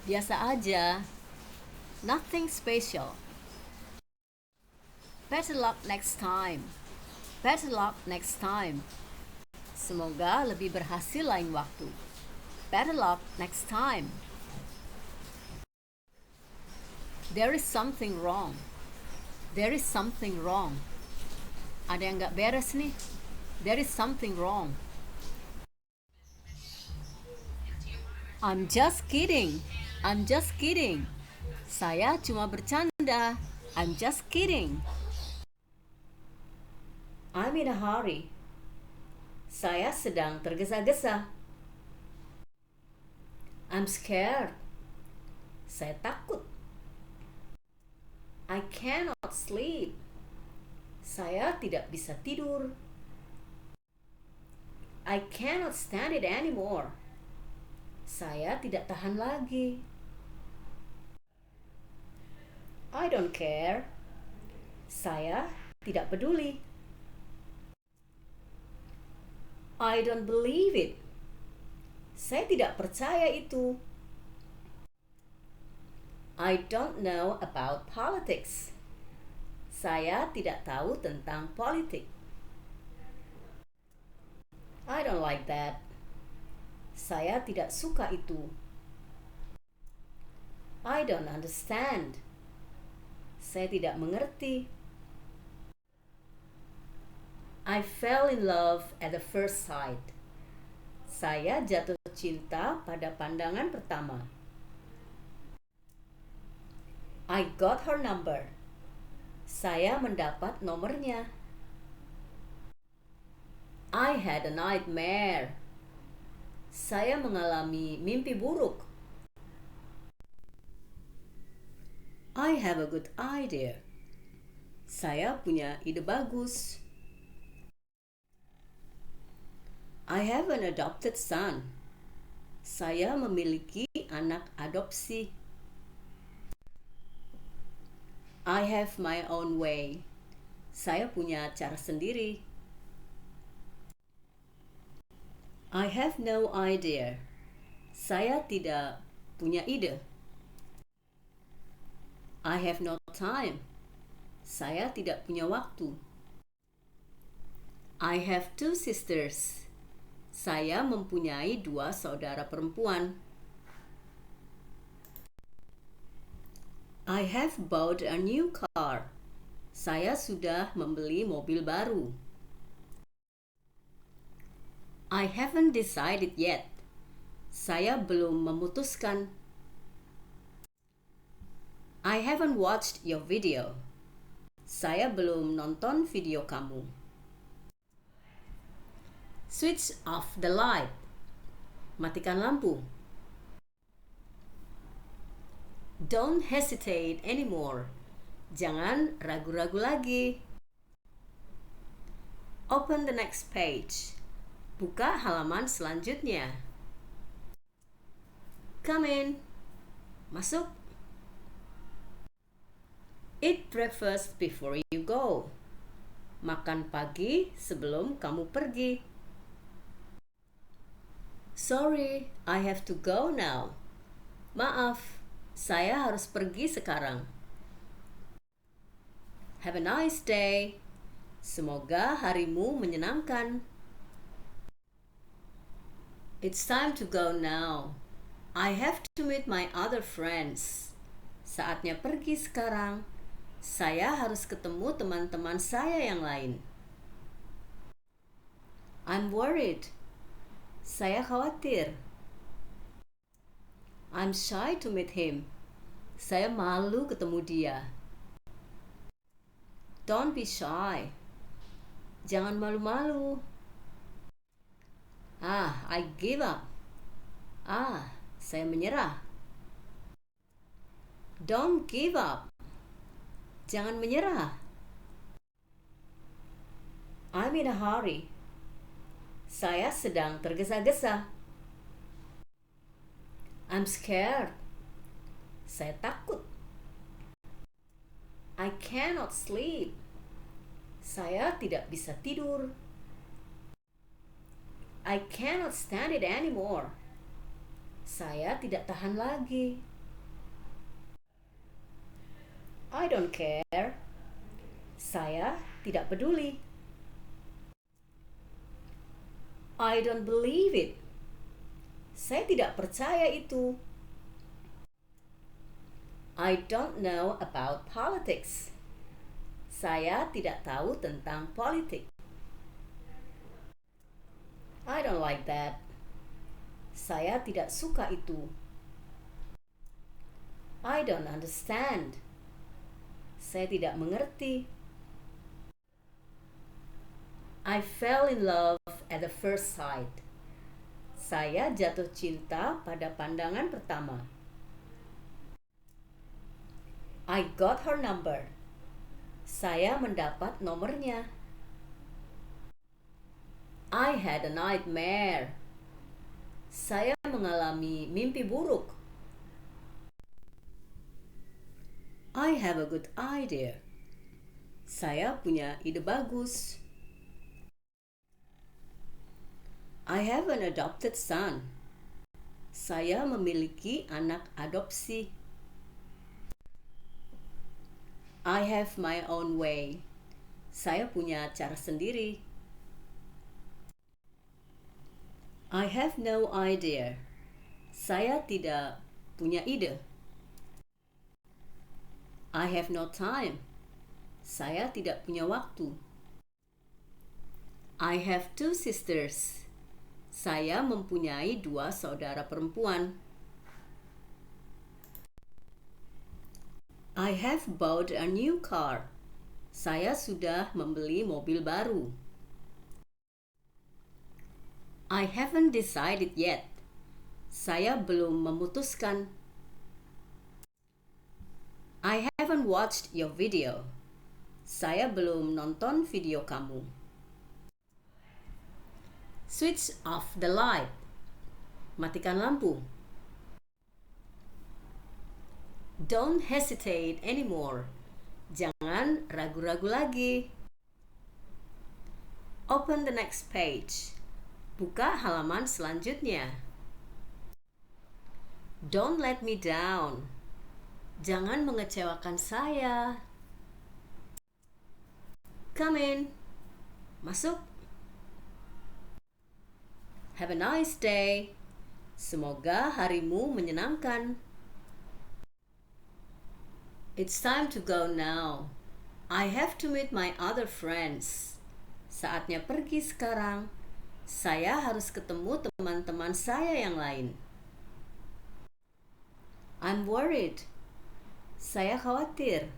Biasa aja. Nothing special. Better luck next time. Better luck next time. Semoga lebih berhasil lain waktu. Better luck next time. There is something wrong. There is something wrong. Ada yang gak beres nih. There is something wrong. I'm just kidding. I'm just kidding. Saya cuma bercanda. I'm just kidding. I'm in a hurry. Saya sedang tergesa-gesa. I'm scared. Saya takut. I cannot sleep. Saya tidak bisa tidur. I cannot stand it anymore. Saya tidak tahan lagi. I don't care. Saya tidak peduli. I don't believe it. Saya tidak percaya itu. I don't know about politics. Saya tidak tahu tentang politik. I don't like that. Saya tidak suka itu. I don't understand. Saya tidak mengerti. I fell in love at the first sight. Saya jatuh cinta pada pandangan pertama. I got her number. Saya mendapat nomornya. I had a nightmare. Saya mengalami mimpi buruk. I have a good idea. Saya punya ide bagus. I have an adopted son. Saya memiliki anak adopsi. I have my own way. Saya punya cara sendiri. I have no idea. Saya tidak punya ide. I have no time. Saya tidak punya waktu. I have two sisters. Saya mempunyai 2 saudara perempuan. I have bought a new car. Saya sudah membeli mobil baru. I haven't decided yet. Saya belum memutuskan. I haven't watched your video. Saya belum nonton video kamu. Switch off the light. Matikan lampu. Don't hesitate anymore. Jangan ragu-ragu lagi. Open the next page. Buka halaman selanjutnya. Come in. Masuk. Eat breakfast before you go. Makan pagi sebelum kamu pergi. Sorry, I have to go now. Maaf, saya harus pergi sekarang. Have a nice day. Semoga harimu menyenangkan. It's time to go now. I have to meet my other friends. Saatnya pergi sekarang. Saya harus ketemu teman-teman saya yang lain. I'm worried. Saya khawatir. I'm shy to meet him. Saya malu ketemu dia. Don't be shy. Jangan malu-malu. I give up. Saya menyerah. Don't give up. Jangan menyerah. I'm in a hurry. Saya sedang tergesa-gesa. I'm scared. Saya takut. I cannot sleep. Saya tidak bisa tidur. I cannot stand it anymore. Saya tidak tahan lagi. I don't care. Saya tidak peduli. I don't believe it. Saya tidak percaya itu. I don't know about politics. Saya tidak tahu tentang politik. I don't like that. Saya tidak suka itu. I don't understand. Saya tidak mengerti. I fell in love at the first sight. Saya jatuh cinta pada pandangan pertama. I got her number. Saya mendapat nomornya. I had a nightmare. Saya mengalami mimpi buruk. I have a good idea. Saya punya ide bagus. I have an adopted son. Saya memiliki anak adopsi. I have my own way. Saya punya cara sendiri. I have no idea. Saya tidak punya ide. I have no time. Saya tidak punya waktu. I have two sisters. Saya mempunyai 2 saudara perempuan. I have bought a new car. Saya sudah membeli mobil baru. I haven't decided yet. Saya belum memutuskan. I haven't watched your video. Saya belum nonton video kamu. Switch off the light. Matikan lampu. Don't hesitate anymore. Jangan ragu-ragu lagi. Open the next page. Buka halaman selanjutnya. Don't let me down. Jangan mengecewakan saya. Come in. Masuk. Have a nice day. Semoga harimu menyenangkan. It's time to go now. I have to meet my other friends. Saatnya pergi sekarang. Saya harus ketemu teman-teman saya yang lain. I'm worried. Saya khawatir.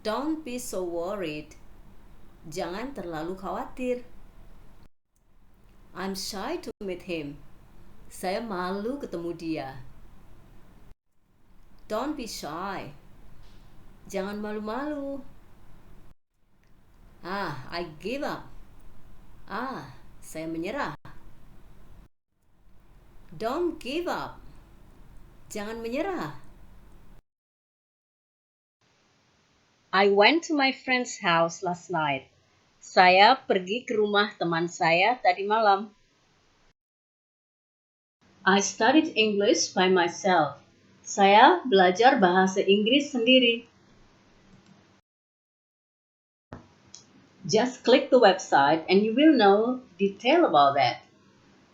Don't be so worried. Jangan terlalu khawatir. I'm shy to meet him. Saya malu ketemu dia. Don't be shy. Jangan malu-malu. I give up. Saya menyerah. Don't give up. Jangan menyerah. I went to my friend's house last night. Saya pergi ke rumah teman saya tadi malam. I studied English by myself. Saya belajar bahasa Inggris sendiri. Just click the website and you will know detail about that.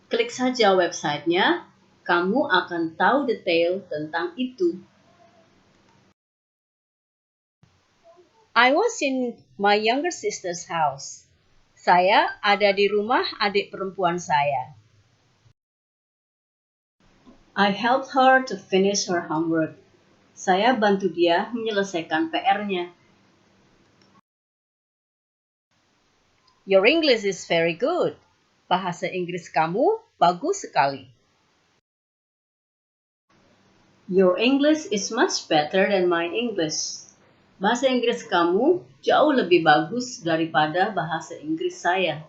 Klik saja websitenya, kamu akan tahu detail tentang itu. I was in my younger sister's house. Saya ada di rumah adik perempuan saya. I helped her to finish her homework. Saya bantu dia menyelesaikan PR-nya. Your English is very good. Bahasa Inggris kamu bagus sekali. Your English is much better than my English. Bahasa Inggris kamu jauh lebih bagus daripada bahasa Inggris saya.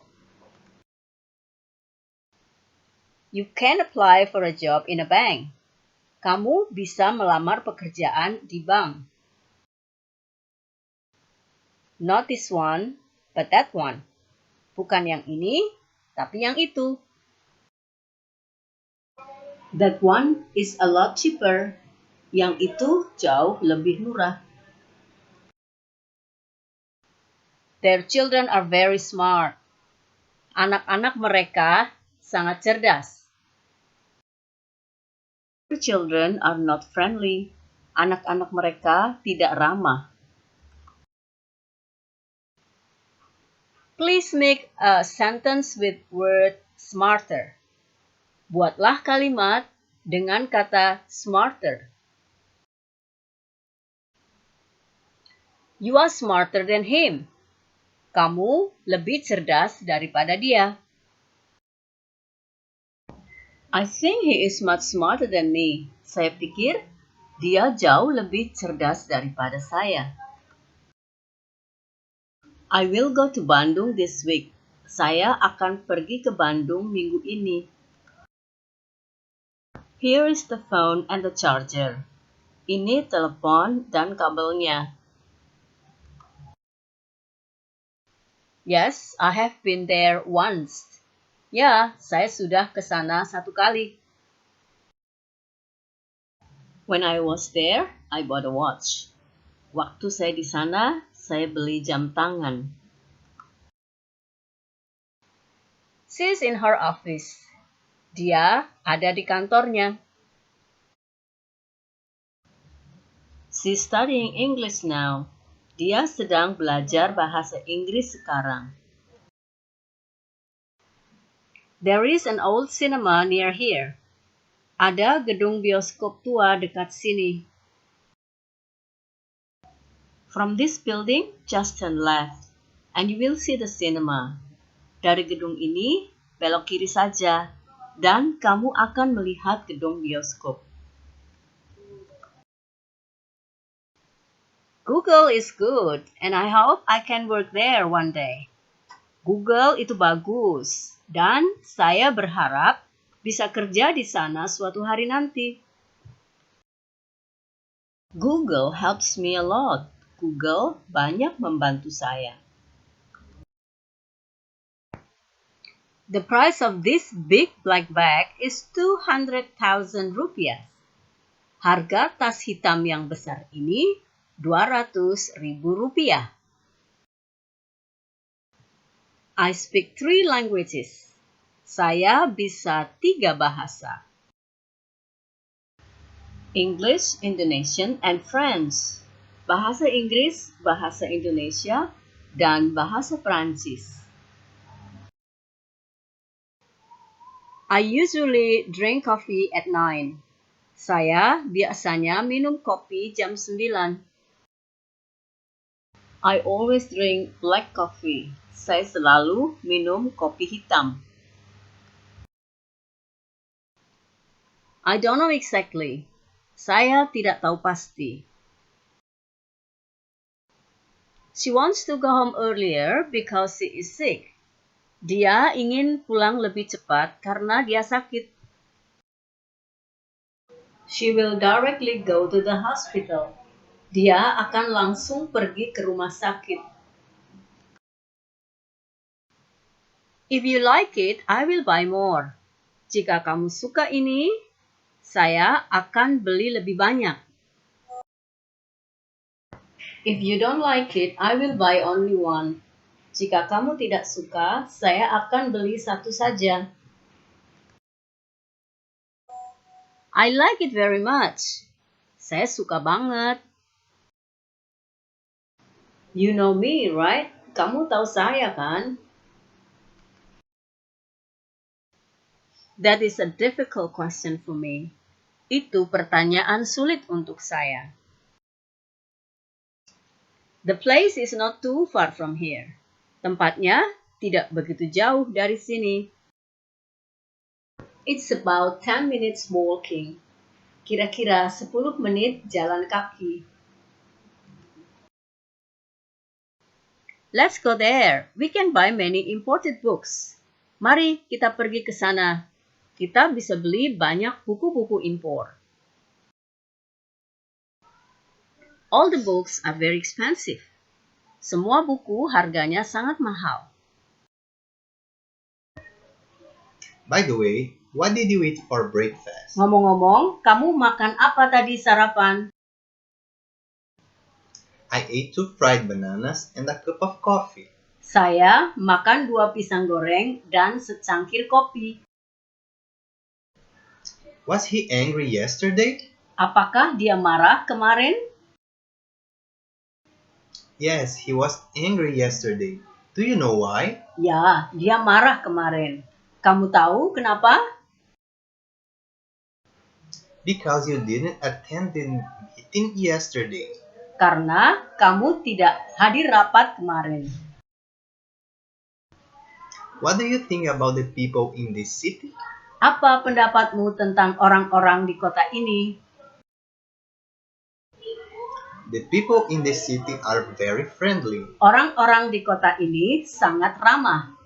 You can apply for a job in a bank. Kamu bisa melamar pekerjaan di bank. Not this one, but that one. Bukan yang ini, tapi yang itu. That one is a lot cheaper. Yang itu jauh lebih murah. Their children are very smart. Anak-anak mereka sangat cerdas. Their children are not friendly. Anak-anak mereka tidak ramah. Please make a sentence with word smarter. Buatlah kalimat dengan kata smarter. You are smarter than him. Kamu lebih cerdas daripada dia. I think he is much smarter than me. Saya pikir dia jauh lebih cerdas daripada saya. I will go to Bandung this week. Saya akan pergi ke Bandung minggu ini. Here is the phone and the charger. Ini telepon dan kabelnya. Yes, I have been there once. Ya, saya sudah ke sana satu kali. When I was there, I bought a watch. Waktu saya di sana, saya beli jam tangan. She's in her office. Dia ada di kantornya. She's studying English now. Dia sedang belajar bahasa Inggris sekarang. There is an old cinema near here. Ada gedung bioskop tua dekat sini. From this building, just turn left, and you will see the cinema. Dari gedung ini, belok kiri saja, dan kamu akan melihat gedung bioskop. Google is good, and I hope I can work there one day. Google itu bagus, dan saya berharap bisa kerja di sana suatu hari nanti. Google helps me a lot. Google banyak membantu saya. The price of this big black bag is 200,000 rupiah. Harga tas hitam yang besar ini 200.000 rupiah. I speak 3 languages. Saya bisa 3 bahasa. English, Indonesian, and French. Bahasa Inggris, bahasa Indonesia, dan bahasa Prancis. I usually drink coffee at 9. Saya biasanya minum kopi jam 9. I always drink black coffee. Saya selalu minum kopi hitam. I don't know exactly. Saya tidak tahu pasti. She wants to go home earlier because she is sick. Dia ingin pulang lebih cepat karena dia sakit. She will directly go to the hospital. Dia akan langsung pergi ke rumah sakit. If you like it, I will buy more. Jika kamu suka ini, saya akan beli lebih banyak. If you don't like it, I will buy only one. Jika kamu tidak suka, saya akan beli satu saja. I like it very much. Saya suka banget. You know me, right? Kamu tahu saya, kan? That is a difficult question for me. Itu pertanyaan sulit untuk saya. The place is not too far from here. Tempatnya tidak begitu jauh dari sini. It's about 10 minutes walking. Kira-kira 10 menit jalan kaki. Let's go there. We can buy many imported books. Mari kita pergi ke sana. Kita bisa beli banyak buku-buku impor. All the books are very expensive. Semua buku harganya sangat mahal. By the way, what did you eat for breakfast? Ngomong-ngomong, kamu makan apa tadi sarapan? I ate 2 fried bananas and a cup of coffee. Saya makan 2 pisang goreng dan secangkir kopi. Was he angry yesterday? Apakah dia marah kemarin? Yes, he was angry yesterday. Do you know why? Ya, dia marah kemarin. Kamu tahu kenapa? Because you didn't attend the meeting yesterday. Karena kamu tidak hadir rapat kemarin. What do you think about the people in this city? Apa pendapatmu tentang orang-orang di kota ini? The people in this city are very friendly. Orang-orang di kota ini sangat ramah.